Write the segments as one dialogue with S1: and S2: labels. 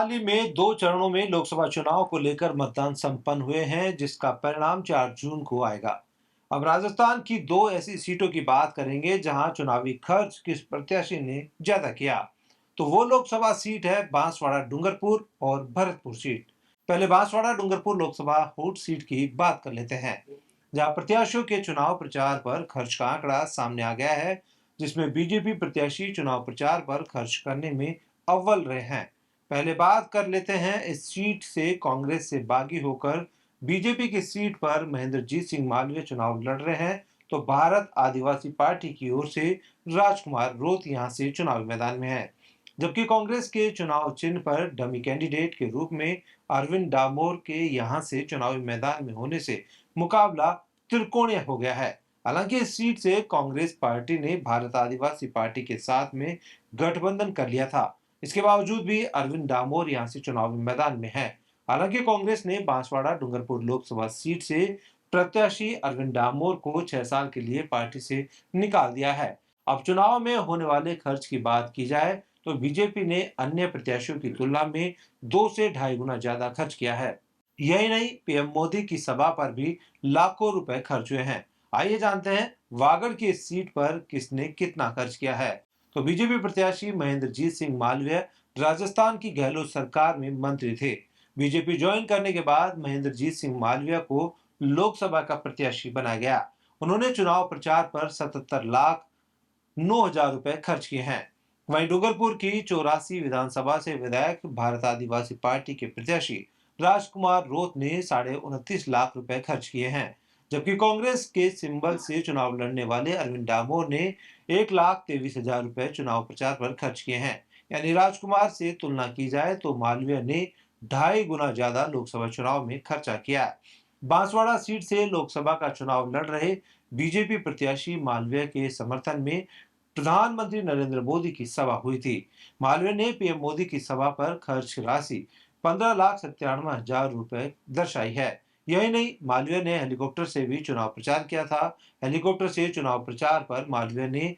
S1: हाल ही में 2 चरणों में लोकसभा चुनाव को लेकर मतदान संपन्न हुए हैं, जिसका परिणाम 4 जून को आएगा। अब राजस्थान की 2 ऐसी सीटों की बात करेंगे जहां चुनावी खर्च किस प्रत्याशी ने ज्यादा किया। तो वो लोकसभा सीट है बांसवाड़ा डूंगरपुर और भरतपुर सीट। पहले बांसवाड़ा डूंगरपुर लोकसभा होट सीट की बात कर लेते हैं, जहां प्रत्याशियों के चुनाव प्रचार पर खर्च का आंकड़ा सामने आ गया है, जिसमें बीजेपी प्रत्याशी चुनाव प्रचार पर खर्च करने में अव्वल रहे हैं। पहले बात कर लेते हैं इस सीट से कांग्रेस से बागी होकर बीजेपी की सीट पर महेंद्रजीत सिंह मालवीय चुनाव लड़ रहे हैं। तो भारत आदिवासी पार्टी की ओर से राजकुमार रोत यहां से चुनावी मैदान में है, जबकि कांग्रेस के चुनाव चिन्ह पर डमी कैंडिडेट के रूप में अरविंद डामोर के यहां से चुनावी मैदान में होने से मुकाबला त्रिकोणीय हो गया है। हालांकि इस सीट से कांग्रेस पार्टी ने भारत आदिवासी पार्टी के साथ में गठबंधन कर लिया था। इसके बावजूद भी अरविंद डामोर यहां से चुनावी मैदान में है। हालांकि कांग्रेस ने बांसवाड़ा डूंगरपुर लोकसभा सीट से प्रत्याशी अरविंद डामोर को 6 साल के लिए पार्टी से निकाल दिया है। अब चुनाव में होने वाले खर्च की बात की जाए तो बीजेपी ने अन्य प्रत्याशियों की तुलना में 2 से ढाई गुना ज्यादा खर्च किया है। यही नहीं, पीएम मोदी की सभा पर भी लाखों रुपए खर्च हुए हैं। आइए जानते हैं वागड़ की इस सीट पर किसने कितना खर्च किया है। तो बीजेपी प्रत्याशी महेंद्रजीत सिंह मालवीय राजस्थान की गहलोत सरकार में मंत्री थे। बीजेपी ज्वाइन करने के बाद महेंद्रजीत सिंह मालवीय को लोकसभा का प्रत्याशी बनाया गया। उन्होंने चुनाव प्रचार पर 77,09,000 रुपए खर्च किए हैं। वहीं डूंगरपुर की 84 विधानसभा से विधायक भारत आदिवासी पार्टी के प्रत्याशी राजकुमार रोत ने 29.5 लाख रुपए खर्च किए हैं, जबकि कांग्रेस के सिंबल से चुनाव लड़ने वाले अरविंद डामोर ने 1,23,000 रुपए चुनाव प्रचार पर खर्च किए हैं। यानी राजकुमार से तुलना की जाए तो मालवीय ने 2.5 गुना ज्यादा लोकसभा चुनाव में खर्चा किया। बांसवाड़ा सीट से लोकसभा का चुनाव लड़ रहे बीजेपी प्रत्याशी मालवीय के समर्थन में प्रधानमंत्री नरेंद्र मोदी की सभा हुई थी। मालवीय ने पीएम मोदी की सभा पर खर्च राशि 15,97,000 रुपए दर्शाई है। यही नहीं, मालवीय ने हेलीकॉप्टर से भी चुनाव प्रचार किया था। हेलीकॉप्टर से चुनाव प्रचार पर मालवीय ने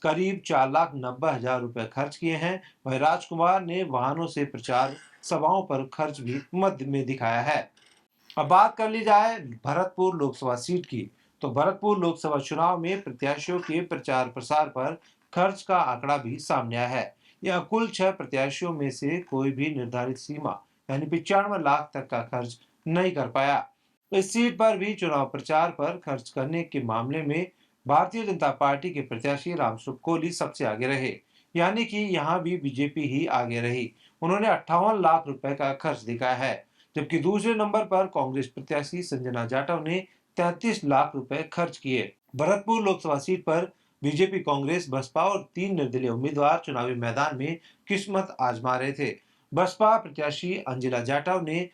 S1: करीब 4,90,000 रुपए खर्च किए हैं। वहीं राजकुमार ने वाहनों से प्रचार सभाओं पर खर्च भी मध्य में दिखाया है। अब बात कर ली जाए भरतपुर लोकसभा सीट की, तो भरतपुर लोकसभा चुनाव में प्रत्याशियों के प्रचार प्रसार पर खर्च का आंकड़ा भी सामने आया है। यह कुल 6 प्रत्याशियों में से कोई भी निर्धारित सीमा यानी 95 लाख तक का खर्च नहीं कर पाया। इस सीट पर भी चुनाव प्रचार पर खर्च करने के मामले में भारतीय जनता पार्टी के प्रत्याशी रामसुख कोली सबसे आगे रहे, यानी कि यहाँ भी बीजेपी ही आगे रही। उन्होंने 58 लाख रुपए का खर्च दिखाया है, जबकि दूसरे नंबर पर कांग्रेस प्रत्याशी संजना जाटव ने 33 लाख रुपए खर्च किए। भरतपुर लोकसभा सीट पर बीजेपी, कांग्रेस, बसपा और 3 निर्दलीय उम्मीदवार चुनावी मैदान में किस्मत आजमा रहे थे। बसपा प्रत्याशी अंजिला जाटव ने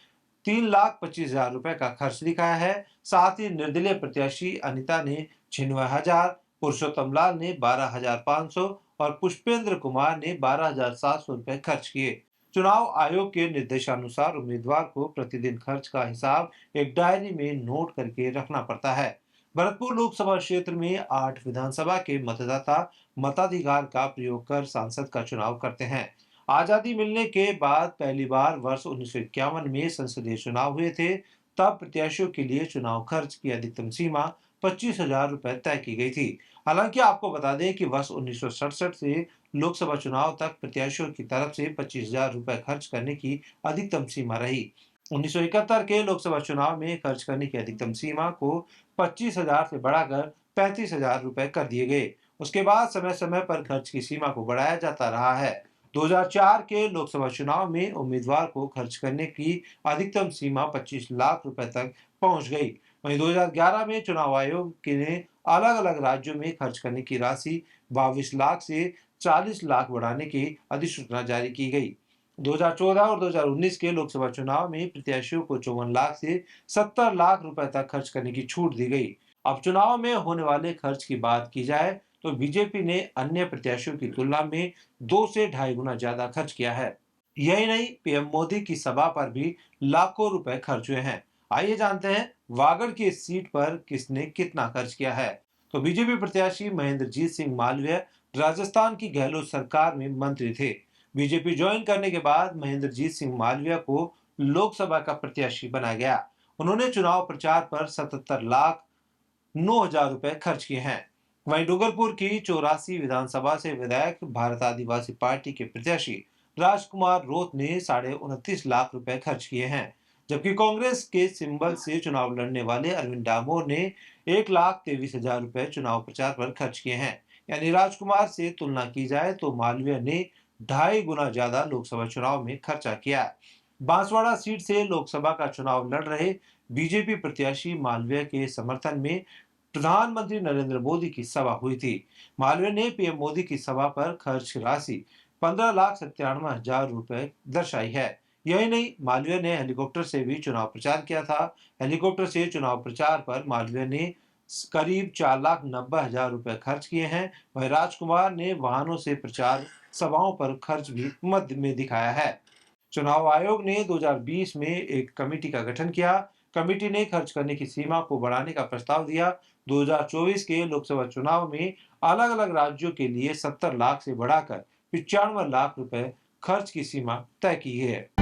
S1: 3,25,000 रुपए का खर्च दिखाया है। साथ ही निर्दलीय प्रत्याशी अनिता ने 96,000, पुरुषोत्तम लाल ने 12,500 और पुष्पेंद्र कुमार ने 12,700 रुपए खर्च किए। चुनाव आयोग के निर्देशानुसार उम्मीदवार को प्रतिदिन खर्च का हिसाब एक डायरी में नोट करके रखना पड़ता है। भरतपुर लोकसभा क्षेत्र में 8 विधानसभा के मतदाता मताधिकार का प्रयोग कर सांसद का चुनाव करते हैं। आजादी मिलने के बाद पहली बार वर्ष 1951 में संसदीय चुनाव हुए थे। तब प्रत्याशियों के लिए चुनाव खर्च की अधिकतम सीमा 25,000 रुपए तय की गई थी। हालांकि आपको बता दें कि वर्ष 1967 से लोकसभा चुनाव तक प्रत्याशियों की तरफ से 25,000 रुपए खर्च करने की अधिकतम सीमा रही। 1971 के लोकसभा चुनाव में खर्च करने की अधिकतम सीमा को 25,000 से बढ़ाकर 35,000 रुपए कर दिए गए। उसके बाद समय समय पर खर्च की सीमा को बढ़ाया जाता रहा है। 2004 के लोकसभा चुनाव में उम्मीदवार को खर्च करने की अधिकतम सीमा 25 लाख रुपए तक पहुंच गई। वहीं 2011 में चुनाव आयोग ने अलग अलग राज्यों में खर्च करने की राशि 22 लाख से 40 लाख बढ़ाने की अधिसूचना जारी की गई। 2014 और 2019 के लोकसभा चुनाव में प्रत्याशियों को 54 लाख से 70 लाख रुपए तक खर्च करने की छूट दी गई। अब चुनाव में होने वाले खर्च की बात की जाए तो बीजेपी ने अन्य प्रत्याशियों की तुलना में 2 से ढाई गुना ज्यादा खर्च किया है। यही नहीं, पीएम मोदी की सभा पर भी लाखों रुपए खर्च हुए हैं। आइए जानते हैं वागड़ की इस सीट पर किसने कितना खर्च किया है। तो बीजेपी प्रत्याशी महेंद्रजीत सिंह मालवीय राजस्थान की गहलोत सरकार में मंत्री थे। बीजेपी ज्वाइन करने के बाद महेंद्रजीत सिंह मालवीय को लोकसभा का प्रत्याशी बनाया गया। उन्होंने चुनाव प्रचार पर 77,09,000 रुपए खर्च किए हैं। वहीं डूंगरपुर की 84 विधानसभा से विधायक भारत आदिवासी पार्टी के प्रत्याशी राजकुमार रोत ने 29.5 लाख रुपए खर्च किए हैं, जबकि कांग्रेस के सिंबल से चुनाव लड़ने वाले अरविंद डामोर ने 1,23,000 रुपए चुनाव प्रचार पर खर्च किए हैं। यानी राजकुमार से तुलना की जाए तो मालवीय ने 2.5 गुना ज्यादा लोकसभा चुनाव में खर्चा किया है। बांसवाड़ा सीट से लोकसभा का चुनाव लड़ रहे बीजेपी प्रत्याशी मालवीय के समर्थन में प्रधानमंत्री नरेंद्र मोदी की सभा हुई थी। मालवीय ने पीएम मोदी की सभा पर खर्च राशि 15,97,000 रुपए दर्शाई है। यही नहीं, मालवीय ने हेलीकॉप्टर से भी चुनाव प्रचार किया था। हेलीकॉप्टर से चुनाव प्रचार पर मालवीय ने करीब 4,90,000 रुपए खर्च किए हैं। वहीं राजकुमार ने वाहनों से प्रचार सभाओं पर खर्च भी मध्य में दिखाया है। चुनाव आयोग ने 2020 में एक कमेटी का गठन किया। कमेटी ने खर्च करने की सीमा को बढ़ाने का प्रस्ताव दिया। 2024 के लोकसभा चुनाव में अलग-अलग राज्यों के लिए 70 लाख से बढ़ाकर 95 लाख रुपए खर्च की सीमा तय की है।